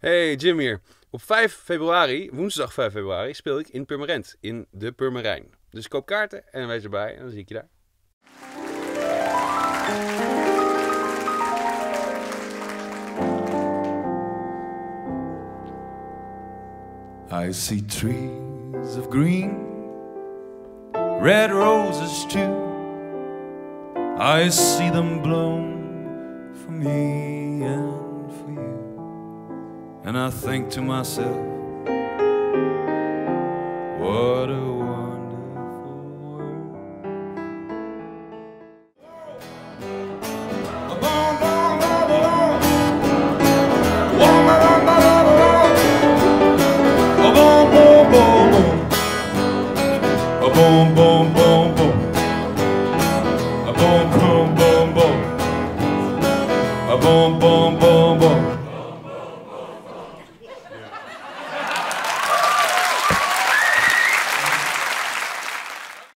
Hey, Jim hier. Op 5 februari, woensdag 5 februari, speel ik in Purmerend, in de Purmerijn. Dus koop kaarten en wees erbij en dan zie ik je daar. I see trees of green, red roses too. I see them bloom for me and for you. And I think to myself, what a